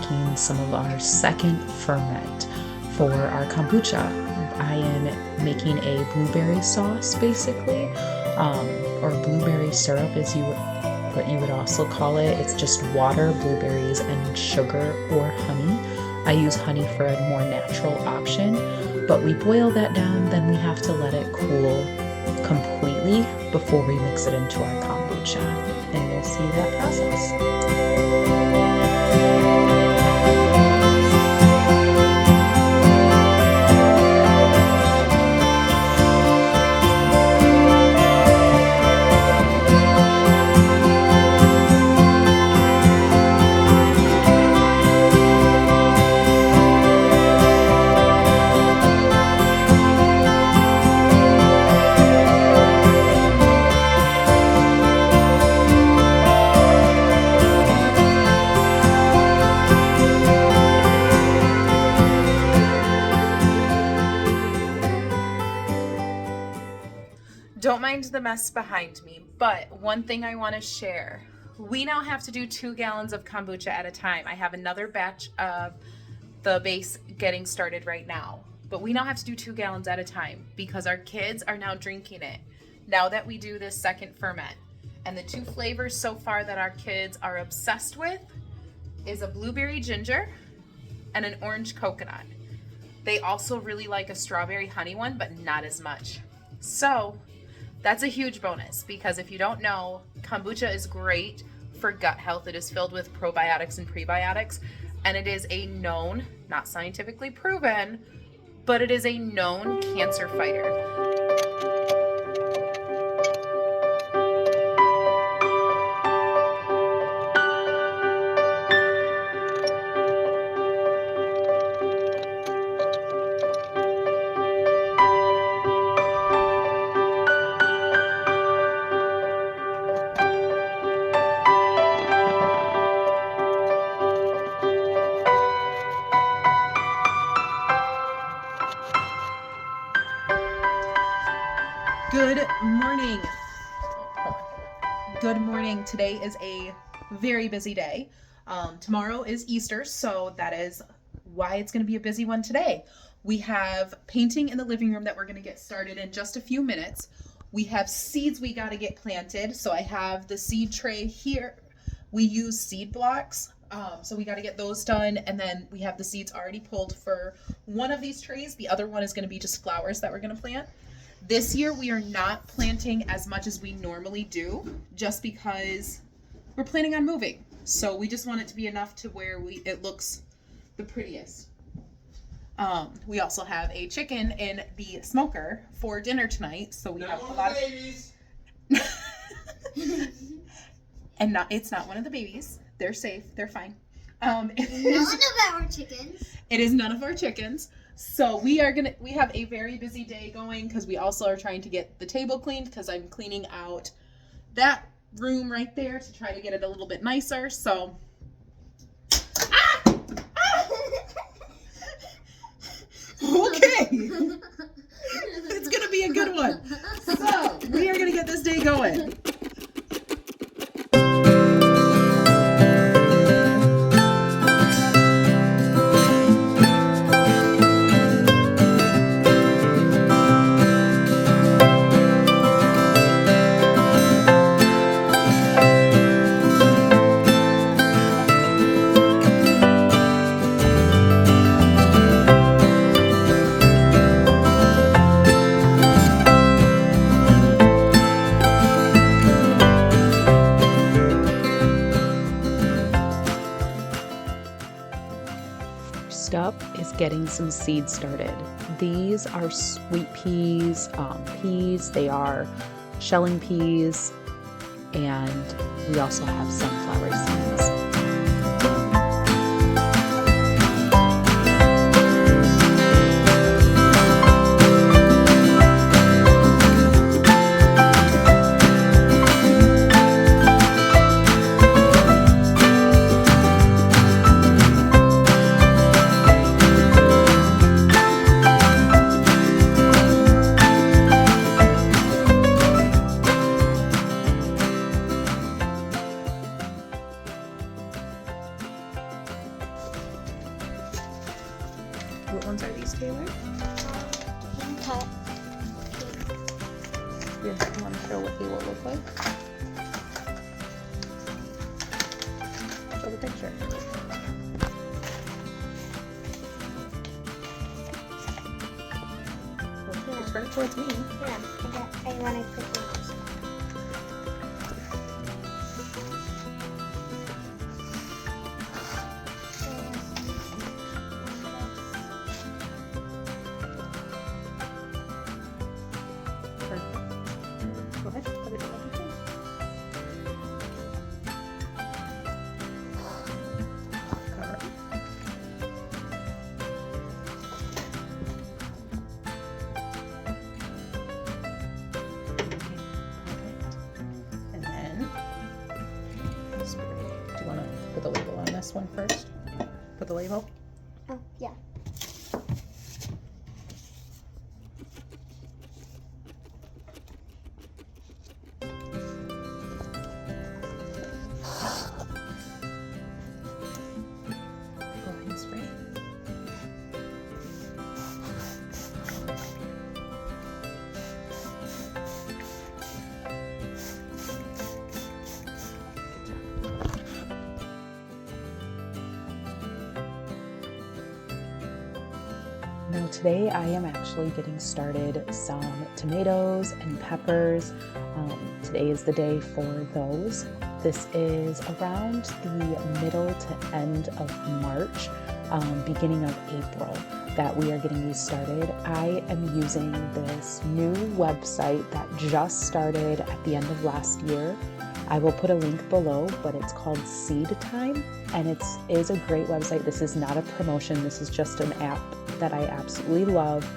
making some of our second ferment for our kombucha. I am making a blueberry sauce, basically, or blueberry syrup, as what you would also call it. It's just water, blueberries, and sugar or honey. I use honey for a more natural option, but we boil that down, then we have to let it cool completely before we mix it into our kombucha, and you'll see that process. Don't mind the mess behind me, but one thing I want to share. We now have to do 2 gallons of kombucha at a time. I have another batch of the base getting started right now, but we now have to do 2 gallons at a time because our kids are now drinking it now that we do this second ferment. And the 2 flavors so far that our kids are obsessed with is a blueberry ginger and an orange coconut. They also really like a strawberry honey one, but not as much. So that's a huge bonus, because if you don't know, kombucha is great for gut health. It is filled with probiotics and prebiotics, and it is a known, not scientifically proven, but it is a known cancer fighter. Good morning. Good morning. Today is a very busy day. Tomorrow is Easter, so that is why it's going to be a busy one today. We have painting in the living room that we're going to get started in just a few minutes. We have seeds we got to get planted, so I have the seed tray here. We use seed blocks, so we got to get those done, and then we have the seeds already pulled for one of these trays. The other one is going to be just flowers that we're going to plant. This year we are not planting as much as we normally do, just because we're planning on moving. So we just want it to be enough to where it looks the prettiest. We also have a chicken in the smoker for dinner tonight, so we have a lot of babies. And it's not one of the babies. They're safe. They're fine. None of our chickens. It is none of our chickens. So we have a very busy day going, because we also are trying to get the table cleaned, because I'm cleaning out that room right there to try to get it a little bit nicer. So okay. It's going to be a good one. So we are going to get this day going. Up is getting some seeds started. These are sweet peas, they are shelling peas, and we also have sunflower seeds. Cut. You want to show what they will look like? Show the picture. Turn it towards me. Yeah, I want to put this. Go ahead. Put it up. Cover it. And then spray. Do you want to put the label on this one first? Put the label. Oh, yeah. Go ahead and spray. Now today I am actually getting started some tomatoes and peppers. Today is the day for those. This is around the middle to end of March, beginning of April, that we are getting these started. I am using this new website that just started at the end of last year. I will put a link below, but it's called Seed Time, and it is a great website. This is not a promotion. This is just an app that I absolutely love,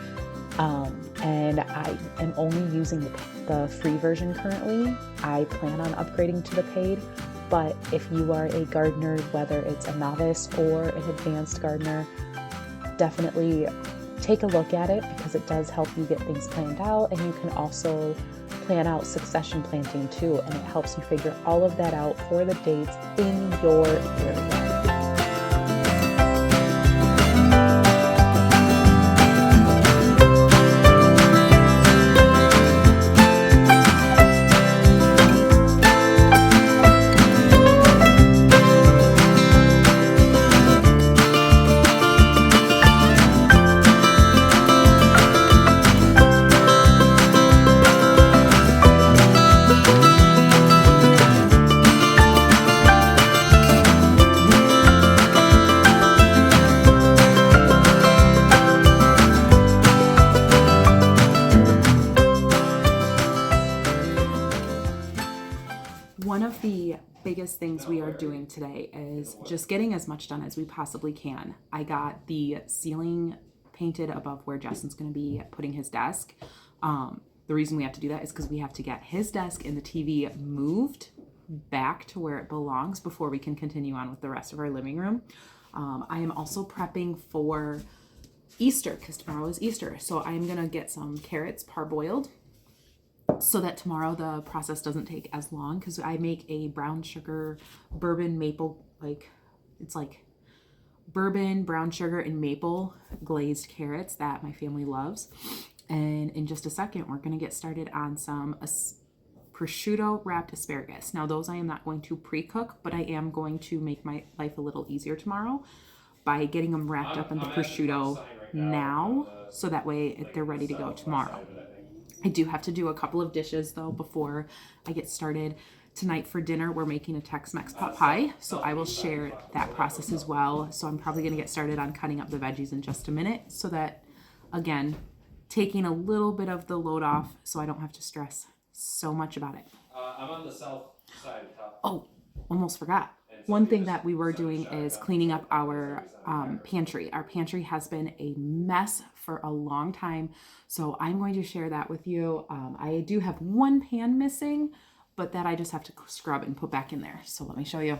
and I am only using the free version currently. I plan on upgrading to the paid, but if you are a gardener, whether it's a novice or an advanced gardener, definitely take a look at it because it does help you get things planned out, and you can also plan out succession planting too, and it helps you figure all of that out for the dates in your area. One of the biggest things we are doing today is just getting as much done as we possibly can. I got the ceiling painted above where Justin's going to be putting his desk. The reason we have to do that is because we have to get his desk and the TV moved back to where it belongs before we can continue on with the rest of our living room. I am also prepping for Easter because tomorrow is Easter. So I'm going to get some carrots parboiled so that tomorrow the process doesn't take as long, because I make a brown sugar bourbon maple, it's like bourbon, brown sugar, and maple glazed carrots that my family loves. And in just a second, we're going to get started on some prosciutto wrapped asparagus. Now those I am not going to pre-cook, but I am going to make my life a little easier tomorrow by getting them wrapped up in the prosciutto now, so that way they're ready to go tomorrow. I do have to do a couple of dishes though before I get started. Tonight for dinner, we're making a Tex-Mex pot pie, so I will share that process as well. So I'm probably going to get started on cutting up the veggies in just a minute, so that, again, taking a little bit of the load off so I don't have to stress so much about it. I'm on the south side. Oh, almost forgot. One thing that we were doing is cleaning up our pantry. Our pantry has been a mess for a long time, so I'm going to share that with you. I do have one pan missing, but that I just have to scrub and put back in there. So let me show you.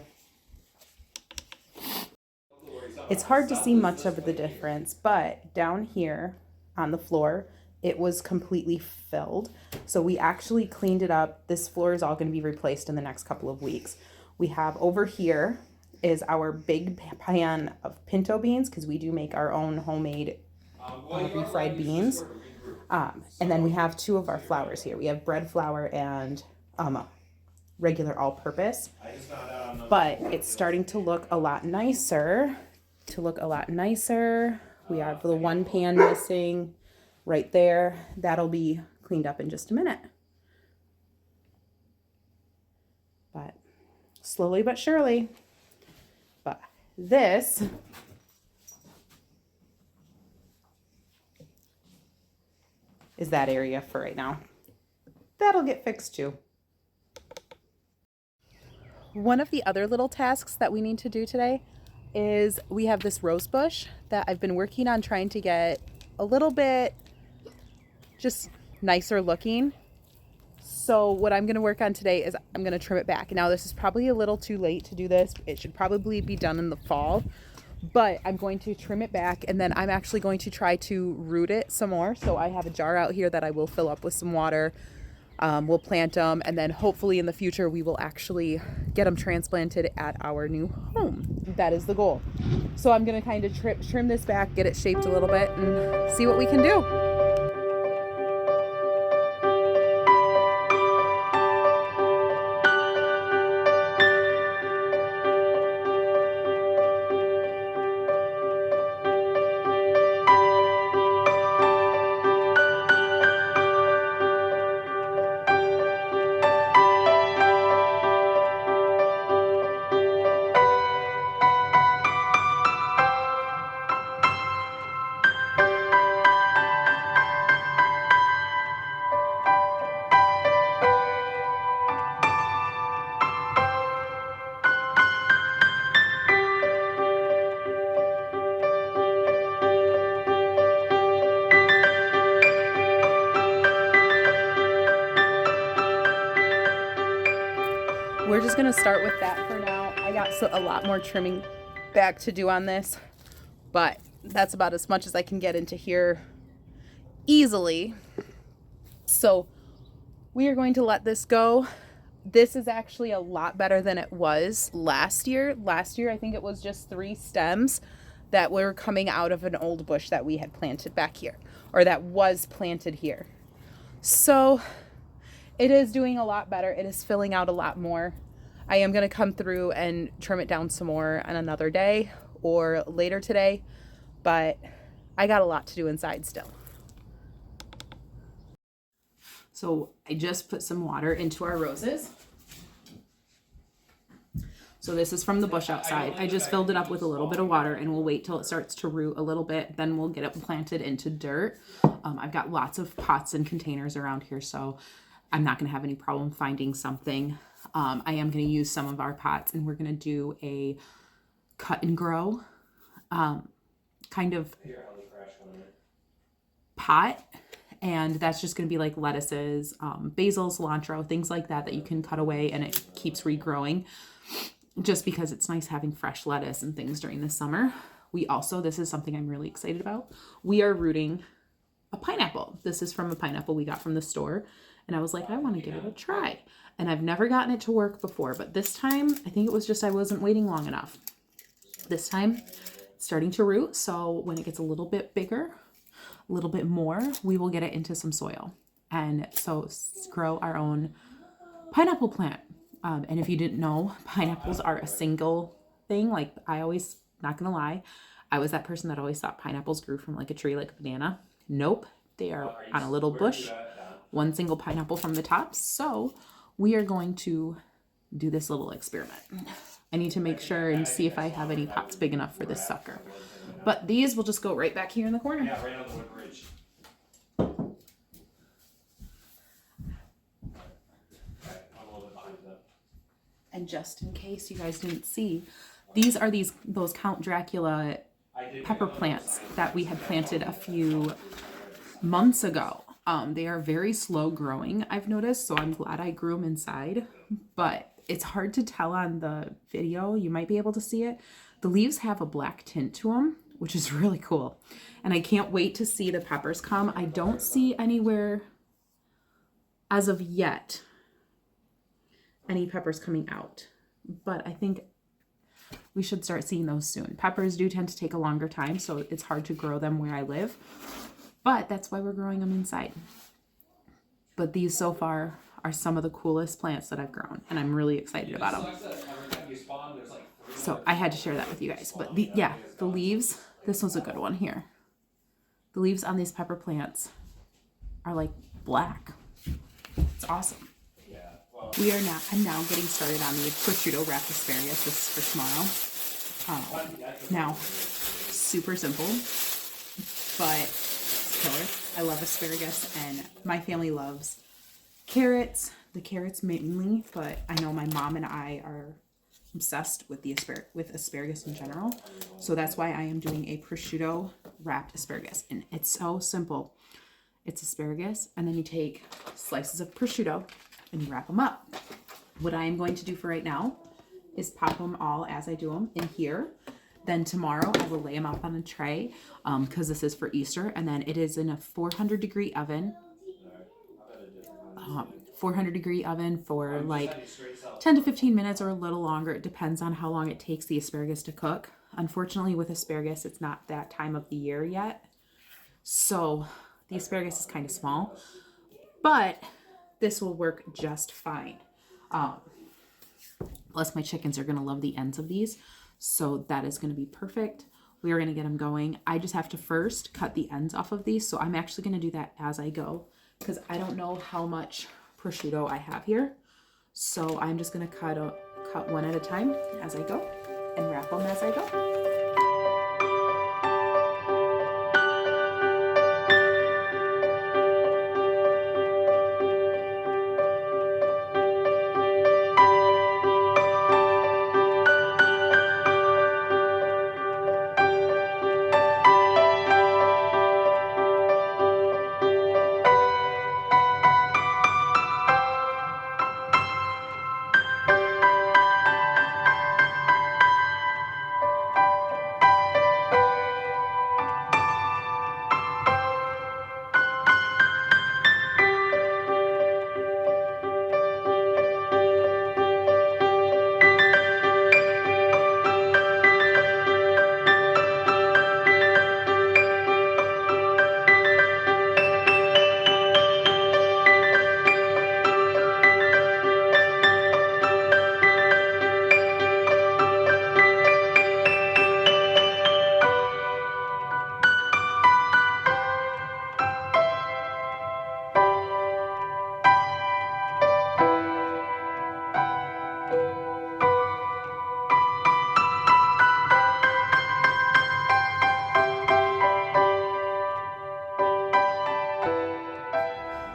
It's hard to see much of the difference, but down here on the floor, it was completely filled. So we actually cleaned it up. This floor is all going to be replaced in the next couple of weeks. We have over here is our big pan of pinto beans, because we do make our own homemade refried beans. And then we have 2 of our flours here. We have bread flour and regular all-purpose. But it's starting to look a lot nicer. We have the 1 pan missing right there. That'll be cleaned up in just a minute. But slowly but surely. But this is that area for right now. That'll get fixed too. One of the other little tasks that we need to do today is we have this rose bush that I've been working on trying to get a little bit just nicer looking. So what I'm going to work on today is I'm going to trim it back. Now this is probably a little too late to do this. It should probably be done in the fall, but I'm going to trim it back, and then I'm actually going to try to root it some more. So I have a jar out here that I will fill up with some water. We'll plant them, and then hopefully in the future we will actually get them transplanted at our new home. That is the goal. So I'm going to kind of trim this back, get it shaped a little bit, and see what we can do. We're just going to start with that for now. I got a lot more trimming back to do on this, but that's about as much as I can get into here easily. So we are going to let this go. This is actually a lot better than it was last year. Last year, I think it was just 3 stems that were coming out of an old bush that we had planted back here, or that was planted here. So it is doing a lot better. It is filling out a lot more. I am going to come through and trim it down some more on another day or later today, but I got a lot to do inside still. So I just put some water into our roses. So this is from the bush outside. I just filled it up with a little bit of water, and we'll wait till it starts to root a little bit. Then we'll get it planted into dirt. I've got lots of pots and containers around here, so I'm not going to have any problem finding something. I am going to use some of our pots, and we're going to do a cut and grow kind of pot. And that's just going to be like lettuces, basil, cilantro, things like that you can cut away, and it keeps regrowing. Just because it's nice having fresh lettuce and things during the summer. We also, this is something I'm really excited about, we are rooting a pineapple. This is from a pineapple we got from the store. And I was like, I want to give it a try. And I've never gotten it to work before, but this time, I think it was just I wasn't waiting long enough. This time, it's starting to root. So when it gets a little bit bigger, a little bit more, we will get it into some soil. And so grow our own pineapple plant. And if you didn't know, pineapples are a single thing. Like I always, not gonna lie, I was that person that always thought pineapples grew from like a tree, like a banana. Nope, they are on a little bush, one single pineapple from the top. So we are going to do this little experiment. I need to make sure and see if I have any pots big enough for this sucker. But these will just go right back here in the corner. Yeah, right on the wood bridge. And just in case you guys didn't see, these are those Count Dracula pepper plants that we had planted a few months ago. They are very slow growing, I've noticed, so I'm glad I grew them inside. But it's hard to tell on the video. You might be able to see it. The leaves have a black tint to them, which is really cool. And I can't wait to see the peppers come. I don't see anywhere as of yet any peppers coming out, but I think we should start seeing those soon. Peppers do tend to take a longer time, so it's hard to grow them where I live. But that's why we're growing them inside. But these so far are some of the coolest plants that I've grown, and I'm really excited about them. So I had to share that with you guys. But the leaves, this was a good one here. The leaves on these pepper plants are like black. It's awesome. I'm now getting started on the prosciutto wrapped asparagus. This is for tomorrow. Now, super simple, but it's killer. I love asparagus, and my family loves carrots. The carrots mainly, but I know my mom and I are obsessed with with asparagus in general. So that's why I am doing a prosciutto wrapped asparagus, and it's so simple. It's asparagus, and then you take slices of prosciutto and you wrap them up. What I am going to do for right now is pop them all as I do them in here. Then tomorrow I will lay them up on a tray because this is for Easter, and then it is in a 400-degree oven. 400-degree oven for like 10 to 15 minutes or a little longer. It depends on how long it takes the asparagus to cook. Unfortunately, with asparagus, it's not that time of the year yet. So the asparagus is kind of small, but this will work just fine. Plus my chickens are going to love the ends of these. So that is going to be perfect. We are going to get them going. I just have to first cut the ends off of these. So I'm actually going to do that as I go because I don't know how much prosciutto I have here. So I'm just going to cut one at a time as I go and wrap them as I go.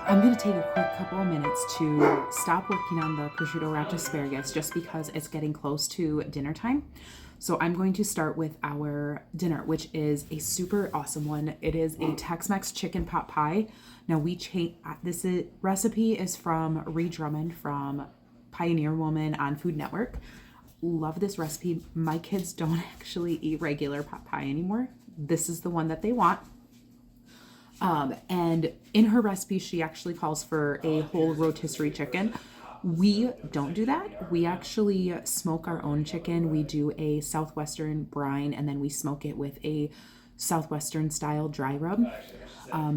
I'm going to take a quick couple of minutes to stop working on the prosciutto wrapped asparagus just because it's getting close to dinner time. So I'm going to start with our dinner, which is a super awesome one. It is a Tex-Mex chicken pot pie. Now this recipe is from Ree Drummond from Pioneer Woman on Food Network. Love this recipe. My kids don't actually eat regular pot pie anymore. This is the one that they want. And in her recipe, she actually calls for a whole rotisserie chicken. We don't do that. We actually smoke our own chicken. We do a Southwestern brine, and then we smoke it with a Southwestern style dry rub.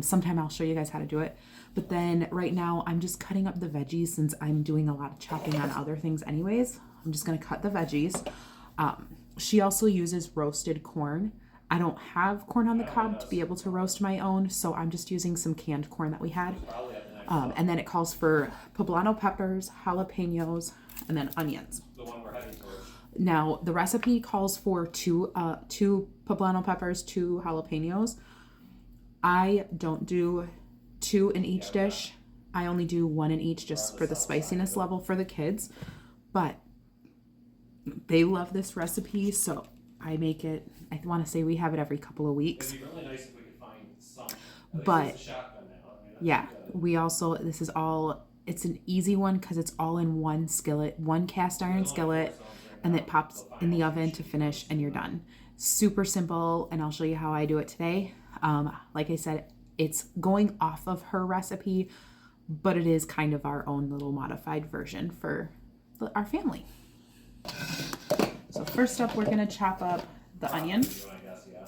Sometime I'll show you guys how to do it. But then right now I'm just cutting up the veggies since I'm doing a lot of chopping on other things anyways. I'm just going to cut the veggies. She also uses roasted corn. I don't have corn on the cob to be able to roast my own, so I'm just using some canned corn that we had. And then it calls for poblano peppers, jalapenos, and then onions. The one we're heading towards. Now, the recipe calls for two poblano peppers, 2 jalapenos. I don't do 2 in each dish. I only do 1 in each just for the spiciness level for the kids. But they love this recipe, so I make it. I want to say we have it every couple of weeks. It'd be really nice if we could find some. But it's a shotgun now. I mean, yeah, we also, it's an easy one because it's all in one skillet, one cast iron skillet, and it pops in the oven to finish and you're done. Super simple, and I'll show you how I do it today. Like I said, it's going off of her recipe, but it is kind of our own little modified version for our family. So first up, we're gonna chop up the onion. I guess, yeah.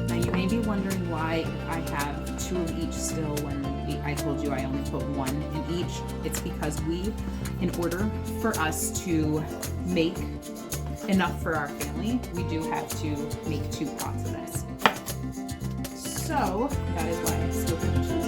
Now you may be wondering why I have 2 of each still when I told you I only put 1 in each. It's because in order for us to make enough for our family, we do have to make 2 pots of this. So that is why I still put 2.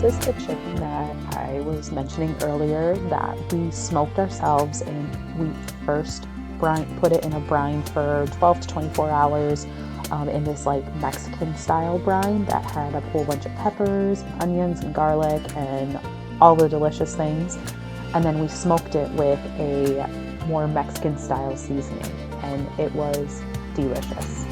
This is the chicken that I was mentioning earlier that we smoked ourselves, and we first put it in a brine for 12 to 24 hours in this like Mexican style brine that had a whole bunch of peppers and onions and garlic and all the delicious things. And then we smoked it with a more Mexican style seasoning, and it was delicious.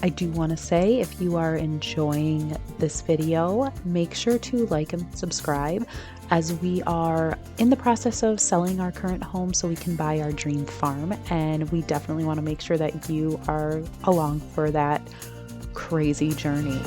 I do want to say, if you are enjoying this video, make sure to like and subscribe, as we are in the process of selling our current home so we can buy our dream farm, and we definitely want to make sure that you are along for that crazy journey.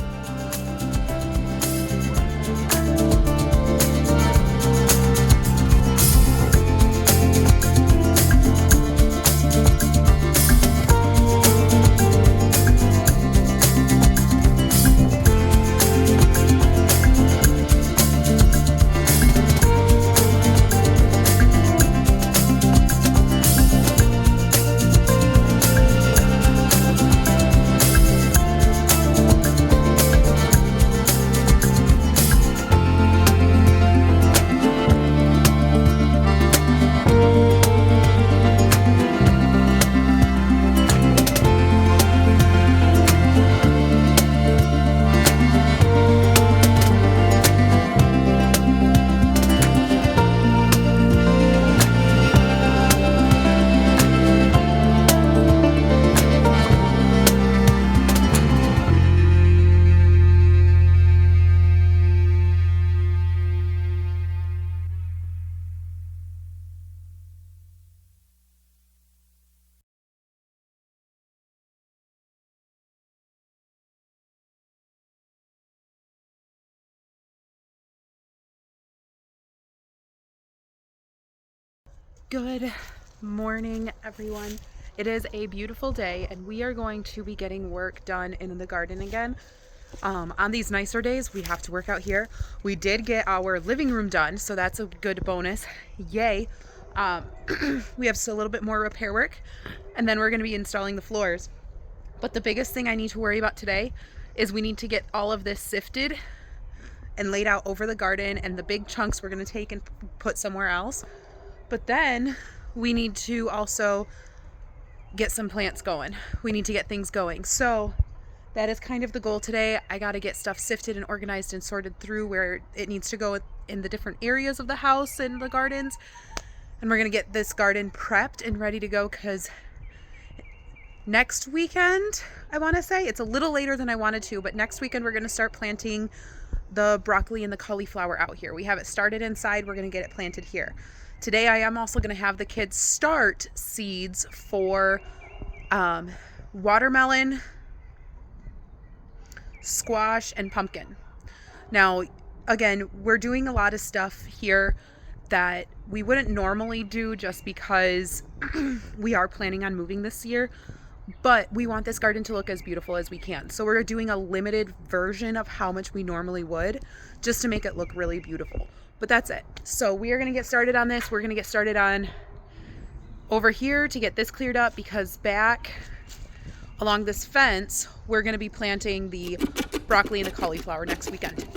Good morning, everyone. It is a beautiful day, and we are going to be getting work done in the garden again. On these nicer days, we have to work out here. We did get our living room done, so that's a good bonus. Yay. We have still a little bit more repair work, and then we're going to be installing the floors. But the biggest thing I need to worry about today is we need to get all of this sifted and laid out over the garden, and the big chunks we're going to take and put somewhere else. But then we need to also get some plants going. We need to get things going. So that is kind of the goal today. I got to get stuff sifted and organized and sorted through where it needs to go in the different areas of the house and the gardens. And we're going to get this garden prepped and ready to go, because next weekend, I want to say, it's a little later than I wanted to, but next weekend we're going to start planting the broccoli and the cauliflower out here. We have it started inside. We're going to get it planted here. Today I am also going to have the kids start seeds for watermelon, squash, and pumpkin. Now, again, we're doing a lot of stuff here that we wouldn't normally do just because we are planning on moving this year, but we want this garden to look as beautiful as we can. So we're doing a limited version of how much we normally would, just to make it look really beautiful. But that's it. So we are going to get started on this. We're going to get started on over here to get this cleared up, because back along this fence, we're going to be planting the broccoli and the cauliflower next weekend.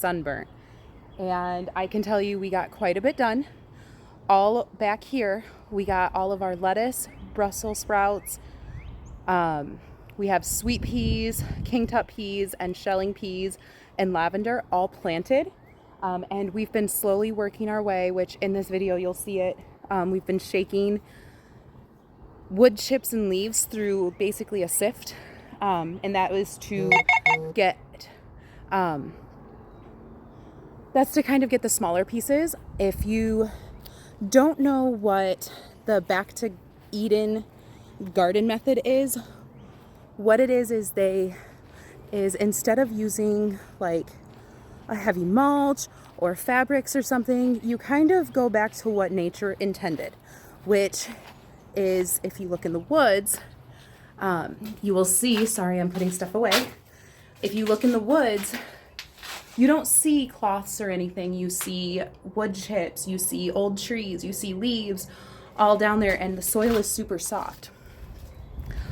sunburnt. And I can tell you we got quite a bit done. All back here, we got all of our lettuce, Brussels sprouts. We have sweet peas, king tut peas, and shelling peas and lavender all planted. And we've been slowly working our way, which in this video you'll see it. We've been shaking wood chips and leaves through basically a sift. And that was to get, that's to kind of get the smaller pieces. If you don't know what the back to Eden garden method is, what it is instead of using like a heavy mulch or fabrics or something, you kind of go back to what nature intended, which is, if you look in the woods, you will see, sorry, I'm putting stuff away. If you look in the woods, you don't see cloths or anything. You see wood chips, you see old trees, you see leaves all down there, and the soil is super soft.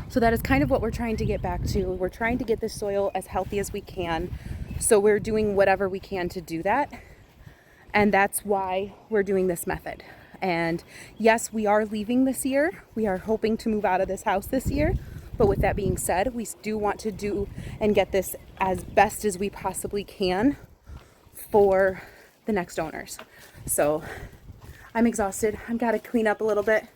So that is kind of what we're trying to get back to. We're trying to get this soil as healthy as we can. So we're doing whatever we can to do that. And that's why we're doing this method. And yes, we are leaving this year. We are hoping to move out of this house this year. But with that being said, we do want to do and get this as best as we possibly can for the next owners. So I'm exhausted. I've got to clean up a little bit.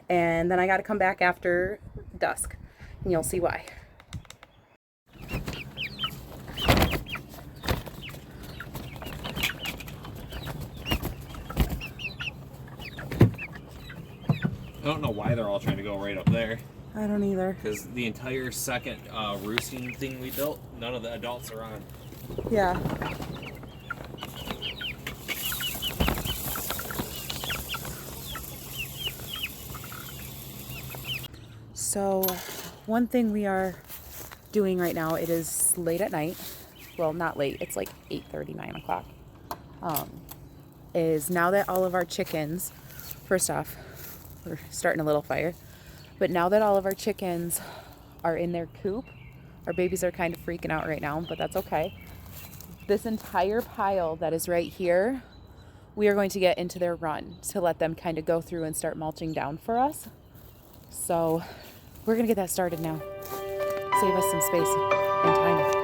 And then I got to come back after dusk. And you'll see why. I don't know why they're all trying to go right up there. I don't either. Because the entire second roosting thing we built, none of the adults are on. Yeah. So one thing we are doing right now, it is late at night. Well, not late. It's like 8:30, 9 o'clock. Is now that all of our chickens, first off, we're starting a little fire. But now that all of our chickens are in their coop, our babies are kind of freaking out right now, but that's okay. This entire pile that is right here, we are going to get into their run to let them kind of go through and start mulching down for us. So we're going to get that started now. Save us some space and time.